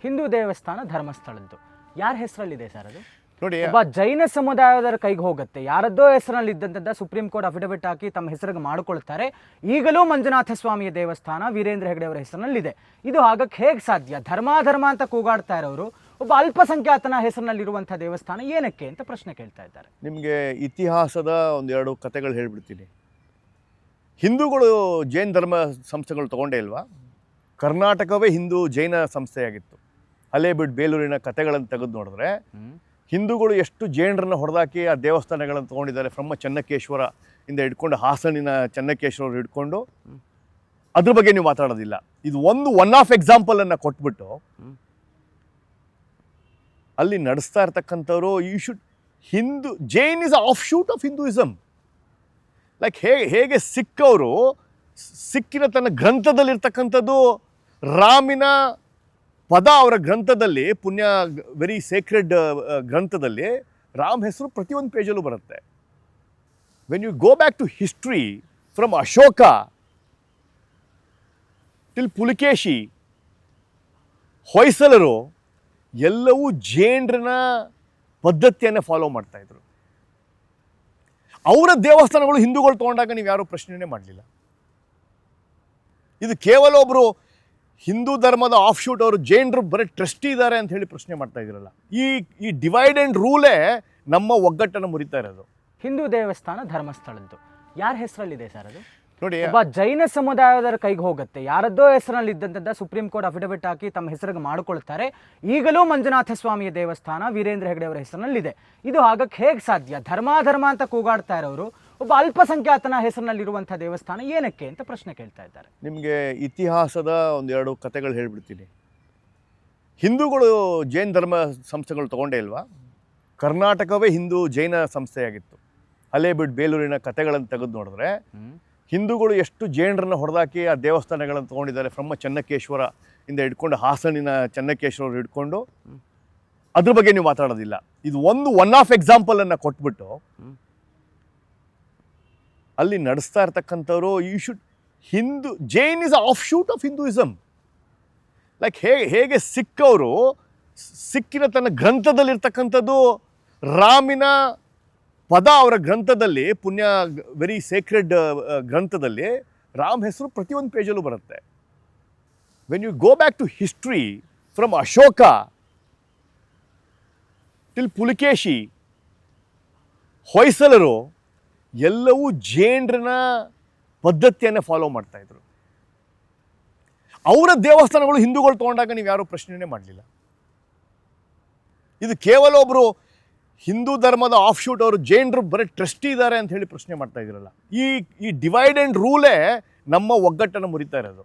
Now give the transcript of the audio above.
ಹಿಂದೂ ದೇವಸ್ಥಾನ ಧರ್ಮಸ್ಥಳದ್ದು ಯಾರ ಹೆಸರಲ್ಲಿದೆ ಸರ್ ಅದು? ನೋಡಿ, ಒಬ್ಬ ಜೈನ ಸಮುದಾಯದವರ ಕೈಗೆ ಹೋಗುತ್ತೆ. ಯಾರದ್ದೋ ಹೆಸರಲ್ಲಿ ಇದ್ದಂಥದ್ದು ಸುಪ್ರೀಂ ಕೋರ್ಟ್ ಅಫಿಡವಿಟ್ ಹಾಕಿ ತಮ್ಮ ಹೆಸರಿಗೆ ಮಾಡಿಕೊಳ್ತಾರೆ. ಈಗಲೂ ಮಂಜುನಾಥ ಸ್ವಾಮಿಯ ದೇವಸ್ಥಾನ ವೀರೇಂದ್ರ ಹೆಗಡೆ ಅವರ ಹೆಸರಿನಲ್ಲಿದೆ. ಇದು ಆಗಕ್ಕೆ ಹೇಗೆ ಸಾಧ್ಯ? ಧರ್ಮ ಅಂತ ಕೂಗಾಡ್ತಾ ಇರೋರು ಒಬ್ಬ ಅಲ್ಪಸಂಖ್ಯಾತನ ಹೆಸರಿನಲ್ಲಿರುವಂಥ ದೇವಸ್ಥಾನ ಏನಕ್ಕೆ ಅಂತ ಪ್ರಶ್ನೆ ಕೇಳ್ತಾ ಇದ್ದಾರೆ. ನಿಮಗೆ ಇತಿಹಾಸದ ಒಂದೆರಡು ಕಥೆಗಳು ಹೇಳ್ಬಿಡ್ತೀನಿ. ಹಿಂದೂಗಳು ಜೈನ ಧರ್ಮ ಸಂಸ್ಥೆಗಳು ತಗೊಂಡೇ ಇಲ್ವಾ? ಕರ್ನಾಟಕವೇ ಹಿಂದೂ ಜೈನ ಸಂಸ್ಥೆಯಾಗಿತ್ತು. ಹಲೇಬೀಡು ಬೇಲೂರಿನ ಕಥೆಗಳನ್ನು ತೆಗೆದು ನೋಡಿದ್ರೆ ಹಿಂದೂಗಳು ಎಷ್ಟು ಜೈನರನ್ನು ಹೊಡೆದಾಕಿ ಆ ದೇವಸ್ಥಾನಗಳನ್ನು ತೊಗೊಂಡಿದ್ದಾರೆ. ಫ್ರಮ್ ಚೆನ್ನಕೇಶ್ವರ ಇಂದ ಹಿಡ್ಕೊಂಡು ಹಾಸನಿನ ಚೆನ್ನಕೇಶ್ವರ ಹಿಡ್ಕೊಂಡು ಅದ್ರ ಬಗ್ಗೆ ನೀವು ಮಾತಾಡೋದಿಲ್ಲ. ಇದು ಒನ್ ಆಫ್ ಎಕ್ಸಾಂಪಲನ್ನು ಕೊಟ್ಬಿಟ್ಟು ಅಲ್ಲಿ ನಡೆಸ್ತಾ ಇರ್ತಕ್ಕಂಥವ್ರು Jain is offshoot of Hinduism. Like ಹೇಗೆ ಸಿಕ್ಕವರು ಸಿಕ್ಕಿನ ತನ್ನ ಗ್ರಂಥದಲ್ಲಿರ್ತಕ್ಕಂಥದ್ದು ರಾಮಿನ ಪದ ಅವರ ಗ್ರಂಥದಲ್ಲಿ, ಪುಣ್ಯ ವೆರಿ ಸೇಕ್ರೆಡ್ ಗ್ರಂಥದಲ್ಲಿ ರಾಮ್ ಹೆಸರು ಪ್ರತಿಯೊಂದು ಪೇಜಲ್ಲೂ ಬರುತ್ತೆ. When you go back to history from Ashoka till Pulakeshi, ಹೊಯ್ಸಲರು ಎಲ್ಲವೂ ಜೈನರನ ಪದ್ಧತಿಯನ್ನು ಫಾಲೋ ಮಾಡ್ತಾಯಿದ್ರು. ಅವರ ದೇವಸ್ಥಾನಗಳು ಹಿಂದೂಗಳು ತೊಗೊಂಡಾಗ ನೀವು ಯಾರೂ ಪ್ರಶ್ನೆನೇ ಮಾಡಲಿಲ್ಲ. ಇದು ಕೇವಲ ಒಬ್ಬರು ಹಿಂದೂ ಧರ್ಮದ ಆಫ್ ಶೂಟ್ ಅವರು ಜೈನರು ಬರೀ ಟ್ರಸ್ಟಿ ಇದ್ದಾರೆ ಅಂತ ಹೇಳಿ ಪ್ರಶ್ನೆ ಮಾಡ್ತಾ ಇದ್ರಲ್ಲ. ಈ ಡಿವೈಡ್ ಆ್ಯಂಡ್ ರೂಲೇ ನಮ್ಮ ಒಗ್ಗಟ್ಟನ್ನು ಮುರಿತಾ ಇರೋದು. ಹಿಂದೂ ದೇವಸ್ಥಾನ ಧರ್ಮಸ್ಥಳದ್ದು ಯಾರ ಹೆಸರಲ್ಲಿದೆ ಸರ್ ಅದು? ನೋಡಿ, ಒಬ್ಬ ಜೈನ ಸಮುದಾಯದವರ ಕೈಗೆ ಹೋಗುತ್ತೆ. ಯಾರದ್ದೋ ಹೆಸರಲ್ಲಿ ಇದ್ದಂಥದ್ದು ಸುಪ್ರೀಂ ಕೋರ್ಟ್ ಅಫಿಡವಿಟ್ ಹಾಕಿ ತಮ್ಮ ಹೆಸರಿಗೆ ಮಾಡಿಕೊಳ್ತಾರೆ. ಈಗಲೂ ಮಂಜುನಾಥ ಸ್ವಾಮಿಯ ದೇವಸ್ಥಾನ ವೀರೇಂದ್ರ ಹೆಗಡೆ ಅವರ ಹೆಸರಿನಲ್ಲಿದೆ. ಇದು ಆಗಕ್ಕೆ ಹೇಗೆ ಸಾಧ್ಯ? ಧರ್ಮ ಅಂತ ಕೂಗಾಡ್ತಾ ಇರೋರು ಒಬ್ಬ ಅಲ್ಪಸಂಖ್ಯಾತನ ಹೆಸರಿನಲ್ಲಿರುವಂಥ ದೇವಸ್ಥಾನ ಏನಕ್ಕೆ ಅಂತ ಪ್ರಶ್ನೆ ಕೇಳ್ತಾ ಇದ್ದಾರೆ. ನಿಮಗೆ ಇತಿಹಾಸದ ಒಂದೆರಡು ಕಥೆಗಳು ಹೇಳ್ಬಿಡ್ತೀನಿ. ಹಿಂದೂಗಳು ಜೈನ ಧರ್ಮ ಸಂಸ್ಥೆಗಳು ತಗೊಂಡೇ ಇಲ್ವಾ? ಕರ್ನಾಟಕವೇ ಹಿಂದೂ ಜೈನ ಸಂಸ್ಥೆಯಾಗಿತ್ತು. ಹಲೇಬೀಡು ಬೇಲೂರಿನ ಕಥೆಗಳನ್ನು ತೆಗೆದು ನೋಡಿದ್ರೆ ಹಿಂದೂಗಳು ಎಷ್ಟು ಜೈನರನ್ನು ಹೊಡೆದಾಕಿ ಆ ದೇವಸ್ಥಾನಗಳನ್ನು ತೊಗೊಂಡಿದ್ದಾರೆ. ಫ್ರಮ್ ಚೆನ್ನಕೇಶ್ವರ ಇಂದ ಹಿಡ್ಕೊಂಡು ಹಾಸನಿನ ಚೆನ್ನಕೇಶ್ವರ ಹಿಡ್ಕೊಂಡು ಅದ್ರ ಬಗ್ಗೆ ನೀವು ಮಾತಾಡೋದಿಲ್ಲ. ಇದು ಒನ್ ಆಫ್ ಎಕ್ಸಾಂಪಲನ್ನು ಕೊಟ್ಬಿಟ್ಟು ಅಲ್ಲಿ ನಡೆಸ್ತಾ ಇರ್ತಕ್ಕಂಥವ್ರು Jain is offshoot of Hinduism. Like ಹೇಗೆ ಸಿಕ್ಕವರು ಸಿಕ್ಕಿನ ತನ್ನ ಗ್ರಂಥದಲ್ಲಿರ್ತಕ್ಕಂಥದ್ದು ರಾಮಿನ ಪದ ಅವರ ಗ್ರಂಥದಲ್ಲಿ, ಪುಣ್ಯ ವೆರಿ ಸೇಕ್ರೆಡ್ ಗ್ರಂಥದಲ್ಲಿ ರಾಮ್ ಹೆಸರು ಪ್ರತಿಯೊಂದು ಪೇಜಲ್ಲೂ ಬರುತ್ತೆ. When you go back to history from Ashoka till Pulakeshi, ಹೊಯ್ಸಲರು ಎಲ್ಲವೂ ಜೈನರನ ಪದ್ಧತಿಯನ್ನು ಫಾಲೋ ಮಾಡ್ತಾಯಿದ್ರು. ಅವರ ದೇವಸ್ಥಾನಗಳು ಹಿಂದೂಗಳು ತೊಗೊಂಡಾಗ ನೀವು ಯಾರೂ ಪ್ರಶ್ನೆನೇ ಮಾಡಲಿಲ್ಲ. ಇದು ಕೇವಲ ಒಬ್ಬರು ಹಿಂದೂ ಧರ್ಮದ ಆಫ್ ಶೂಟ್ ಅವರು ಜೈನರು ಬರೀ ಟ್ರಸ್ಟಿ ಇದ್ದಾರೆ ಅಂತ ಹೇಳಿ ಪ್ರಶ್ನೆ ಮಾಡ್ತಾ ಇದ್ರಲ್ಲ. ಈ ಡಿವೈಡ್ ಆ್ಯಂಡ್ ರೂಲೇ ನಮ್ಮ ಒಗ್ಗಟ್ಟನ್ನು ಮುರಿತಾ ಇರೋದು.